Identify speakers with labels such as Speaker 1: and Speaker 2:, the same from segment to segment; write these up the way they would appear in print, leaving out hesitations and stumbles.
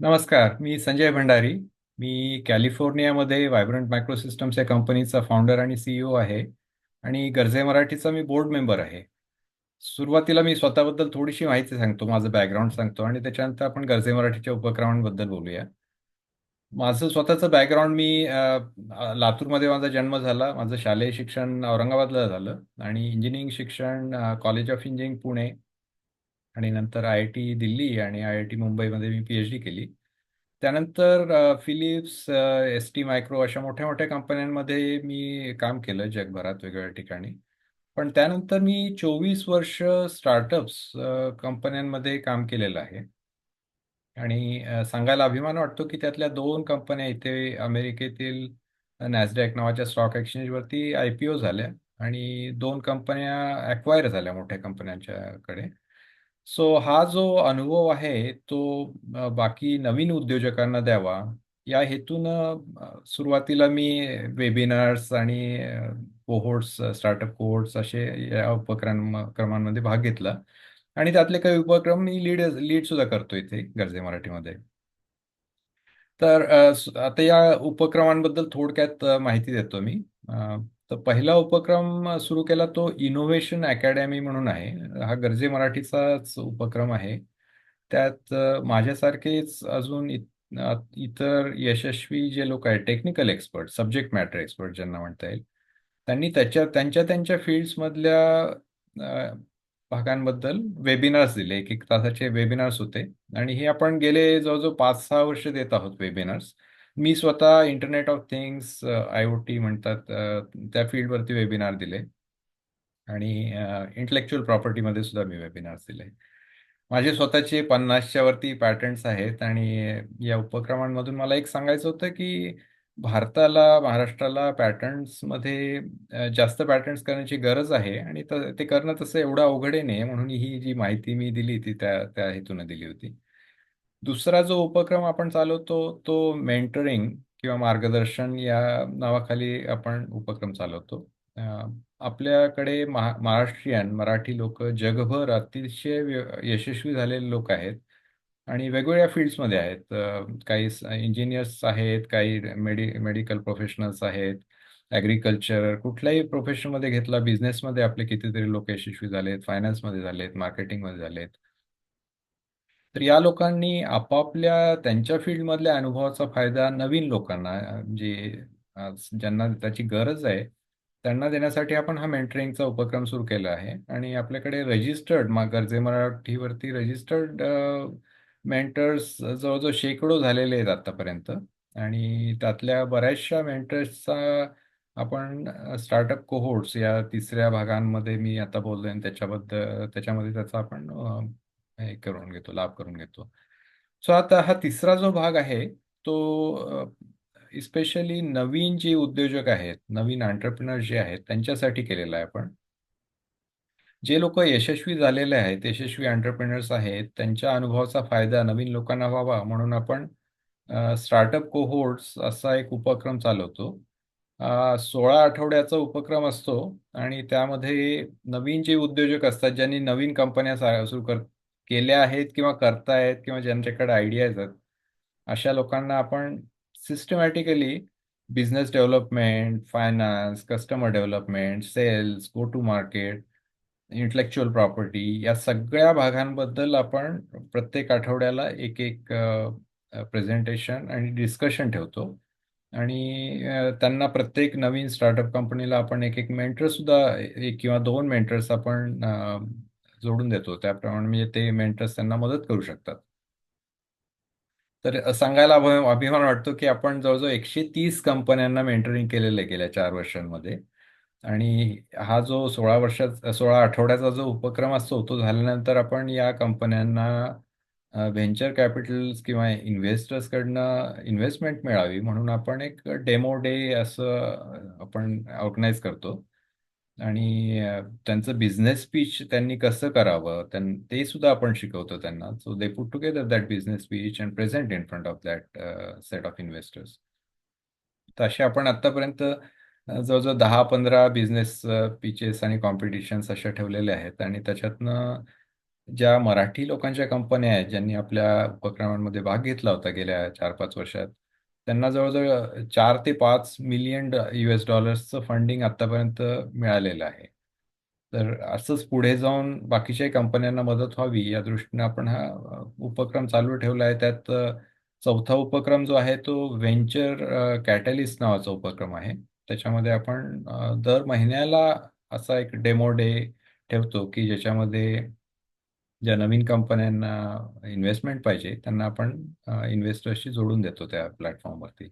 Speaker 1: नमस्कार, मी संजय भंडारी. मी कॅलिफोर्नियामध्ये व्हायब्रंट मायक्रोसिस्टम्स या कंपनीचा फाउंडर आणि सीईओ आहे आणि गर्जे मराठीचा मी बोर्ड मेंबर आहे. सुरुवातीला मी स्वतःबद्दल थोडीशी माहिती सांगतो, माझं बॅकग्राऊंड सांगतो आणि त्याच्यानंतर आपण गर्जे मराठीच्या उपक्रमांबद्दल बोलूया. माझं स्वतःचं बॅकग्राऊंड लातूरमध्ये माझा जन्म झाला. माझं शालेय शिक्षण औरंगाबादला झालं आणि इंजिनिअरिंग शिक्षण कॉलेज ऑफ इंजिनिअरिंग पुणे आणि नंतर आय आय टी दिल्ली आणि आय आय टी मुंबईमध्ये मी PhD केली. त्यानंतर फिलिप्स, एस टी मायक्रो अशा मोठ्या मोठ्या कंपन्यांमध्ये मी काम केलं जगभरात वेगवेगळ्या ठिकाणी. पण त्यानंतर मी 24 वर्ष स्टार्टअप्स कंपन्यांमध्ये काम केलेलं आहे. आणि सांगायला अभिमान वाटतो की त्यातल्या दोन कंपन्या इथे अमेरिकेतील नॅसडॅक नावाच्या स्टॉक एक्सचेंजवरती IPO झाल्या आणि दोन कंपन्या ॲक्वायर झाल्या मोठ्या कंपन्यांच्याकडे. सो हा जो अनुभव आहे तो बाकी नवीन उद्योजकांना द्यावा या सुरुवातीला मी वेबिनार्स आणि कोहोर्ट्स, स्टार्टअप कोहोर्ट्स असे या उपक्रमांमध्ये भाग घेतला. आणि त्यातले काही उपक्रम मी लीड लीड सुद्धा करतो इथे गर्जे मराठीमध्ये. तर आता या उपक्रमांबद्दल थोडक्यात माहिती देतो मी. अ, तर पहिला उपक्रम सुरू केला तो इनोव्हेशन अकॅडमी म्हणून आहे. हा गर्जे मराठीचाच उपक्रम आहे. त्यात माझ्यासारखेच अजून इतर यशस्वी जे लोक आहेत, technical expert, subject matter expert ज्यांना म्हणता येईल, त्यांनी त्यांच्या त्यांच्या फील्ड्समधल्या भागांबद्दल वेबिनार्स दिले. एक एक तासाचे वेबिनार्स होते आणि हे आपण गेले जवळजवळ 5-6 वर्ष देत आहोत वेबिनार्स. मी स्वतः इंटरनेट ऑफ थिंग्स, IoT म्हणतात, त्या फील्डवरती वेबिनार दिले आणि इंटलेक्च्युअल प्रॉपर्टीमध्ये सुद्धा मी वेबिनार्स दिले. माझे स्वतःचे 50च्या वरती पॅटर्न्स आहेत आणि या उपक्रमांमधून मला एक सांगायचं होतं की भारताला, महाराष्ट्राला पॅटर्न्समध्ये जास्त पॅटर्न्स करण्याची गरज आहे आणि ते करणं तसं एवढं अवघड नाही, म्हणून ही जी माहिती मी दिली ती त्या त्या हेतून दिली होती. दुसरा जो उपक्रम आपण चालवतो तो मेंटरिंग किंवा मार्गदर्शन या नावाखाली आपण उपक्रम चालवतो. अ, आपल्याकडे महाराष्ट्रीयन मराठी लोक जगभर अतिशय यशस्वी झालेले लोक आहेत आणि वेगवेगळ्या फील्ड्समध्ये आहेत. काही इंजिनियर्स आहेत, काही मेडिकल प्रोफेशनल्स आहेत, ॲग्रिकल्चर, कुठल्याही प्रोफेशनमध्ये घेतला, बिझनेसमध्ये आपले कितीतरी लोक यशस्वी झालेत, फायनान्समध्ये झालेत, मार्केटिंगमध्ये झालेत. तर या लोकांनी आपापल्या त्यांच्या फील्डमधल्या अनुभवाचा फायदा नवीन लोकांना, ज्यांना त्याची गरज आहे, त्यांना देण्यासाठी आपण हा मेंटरिंगचा उपक्रम सुरू केला आहे. आणि आपल्याकडे रजिस्टर्ड गर्जे मराठीवरती रजिस्टर्ड मेंटर्स जवळजवळ शेकडो झालेले आहेत आतापर्यंत. आणि त्यातल्या बऱ्याचशा मेंटर्सचा आपण स्टार्टअप कोहोर्ट्स या तिसऱ्या भागांमध्ये मी आता बोललोय आणि त्याच्यामध्ये त्याचा आपण हे करून घेतो, लाभ करून घेतो. सो आता हा तिसरा जो भाग आहे तो इस्पेशली नवीन जे उद्योजक आहेत, नवीन एंटरप्रिनर जे आहेत त्यांच्यासाठी केलेला आहे आपण. जे लोक यशस्वी झालेले आहेत, यशस्वी एंटरप्रिनर्स आहेत, त्यांच्या अनुभवाचा फायदा नवीन लोकांना व्हावा म्हणून आपण स्टार्टअप कोहोर्ट्स असा एक उपक्रम चालवतो. 16 आठवड्याचा उपक्रम असतो आणि त्यामध्ये नवीन जे उद्योजक असतात, ज्यांनी नवीन कंपन्या केल्या आहेत किंवा करतायत किंवा ज्यांच्याकडे आयडियाज आहेत, अशा लोकांना आपण systematically business development, finance, customer development, sales, go to market, intellectual property या सगळ्या भागांबद्दल आपण प्रत्येक आठवड्याला एक एक प्रेझेंटेशन आणि डिस्कशन ठेवतो. आणि त्यांना प्रत्येक नवीन स्टार्टअप कंपनीला आपण एक एक मेंटर सुद्धा, एक किंवा दोन मेंटर्स आपण जोडून देतो. त्याप्रमाणे म्हणजे ते मेंटर्स त्यांना मदत करू शकतात. तर सांगायला अभिमान वाटतो की आपण जवळजवळ 130 कंपन्यांना मेंटरिंग केलेलं आहे गेल्या 4 वर्षांमध्ये. आणि हा जो 16 आठवड्याचा जो उपक्रम असतो तो झाल्यानंतर आपण या कंपन्यांना व्हेंचर कॅपिटल्स किंवा इन्व्हेस्टर्सकडनं इन्व्हेस्टमेंट मिळावी म्हणून आपण एक डेमो डे असं आपण ऑर्गनाईज करतो. आणि त्यांचं बिझनेस स्पीच त्यांनी कसं करावं ते सुद्धा आपण शिकवतो त्यांना. So they put together that business speech and present in front of that set of investors. तर असे आपण आतापर्यंत जवळजवळ 10-15 बिझनेस पिचेस आणि कॉम्पिटिशन्स अशा ठेवलेल्या आहेत आणि त्याच्यातनं ज्या मराठी लोकांच्या कंपन्या आहेत ज्यांनी आपल्या उपक्रमांमध्ये भाग घेतला होता गेल्या 4-5 वर्षात, त्यांना जवळजवळ 4 ते 5 मिलियन US डॉलर्सचं फंडिंग आतापर्यंत मिळालेलं आहे. तर असंच पुढे जाऊन बाकीच्याही कंपन्यांना मदत व्हावी या दृष्टीने आपण हा उपक्रम चालू ठेवला आहे. त्यात चौथा उपक्रम जो आहे तो व्हेंचर कॅटलिस्ट नावाचा उपक्रम आहे. त्याच्यामध्ये आपण दर महिन्याला असा एक डेमो डे ठेवतो की ज्याच्यामध्ये ज्या नवीन कंपन्यांना इन्व्हेस्टमेंट पाहिजे त्यांना आपण इन्व्हेस्टर्सशी जोडून देतो त्या प्लॅटफॉर्मवरती.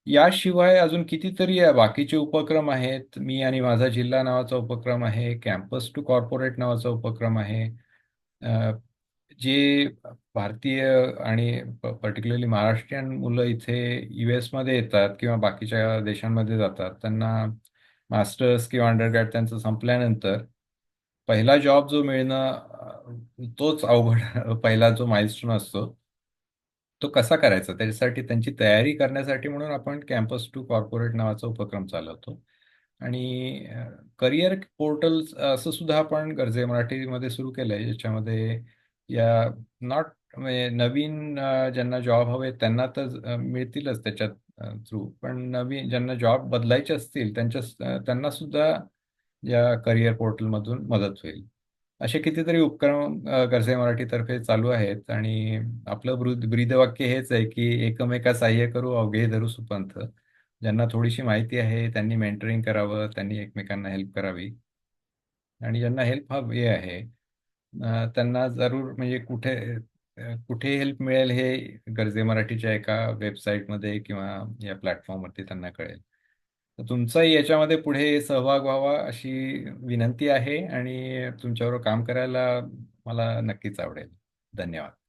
Speaker 1: याशिवाय अजून कितीतरी बाकीचे उपक्रम आहेत. मी आणि माझा जिल्हा नावाचा उपक्रम आहे, कॅम्पस टू कॉर्पोरेट नावाचा उपक्रम आहे. अ, जे भारतीय आणि पर्टिक्युलरली महाराष्ट्रीयन मुलं इथे US मध्ये येतात किंवा बाकीच्या देशांमध्ये जातात, त्यांना मास्टर्स किंवा अंडरग्रॅड त्यांचं संपल्यानंतर पहिला जॉब जो मिळणं तोच अवघड पहिला जो माइलस्टोन असतो. तो कसा करायचा त्याच्यासाठी त्यांची तयारी करण्यासाठी म्हणून आपण कॅम्पस टू कॉर्पोरेट नावाचा उपक्रम चालवतो. आणि करिअर पोर्टल असं सुद्धा आपण गरजे मराठीमध्ये सुरू केलं आहे, ज्याच्यामध्ये या नॉट म्हणजे नवीन ज्यांना जॉब हवे त्यांना तर मिळतीलच त्याच्यात थ्रू, पण नवीन ज्यांना जॉब बदलायचे असतील त्यांना सुद्धा या करिअर पोर्टलमधून मदत होईल. असे कितीतरी उपक्रम गरजे मराठीतर्फे चालू आहेत. आणि आपलं ब्रीदवाक्य हेच आहे की एकमेका सहाय्य करू अवघे धरू सुपंथ. ज्यांना थोडीशी माहिती आहे त्यांनी मेंटरिंग करावं, त्यांनी एकमेकांना हेल्प करावी. आणि ज्यांना हेल्प हवी आहे त्यांना जरूर म्हणजे कुठे हेल्प मिळेल हे गरजे मराठीच्या एका वेबसाईटमध्ये किंवा या प्लॅटफॉर्मवरती त्यांना कळेल. तर तुमचाही याच्यामध्ये पुढे सहभाग व्हावा अशी विनंती आहे आणि तुमच्याबरोबर काम करायला मला नक्कीच आवडेल. धन्यवाद.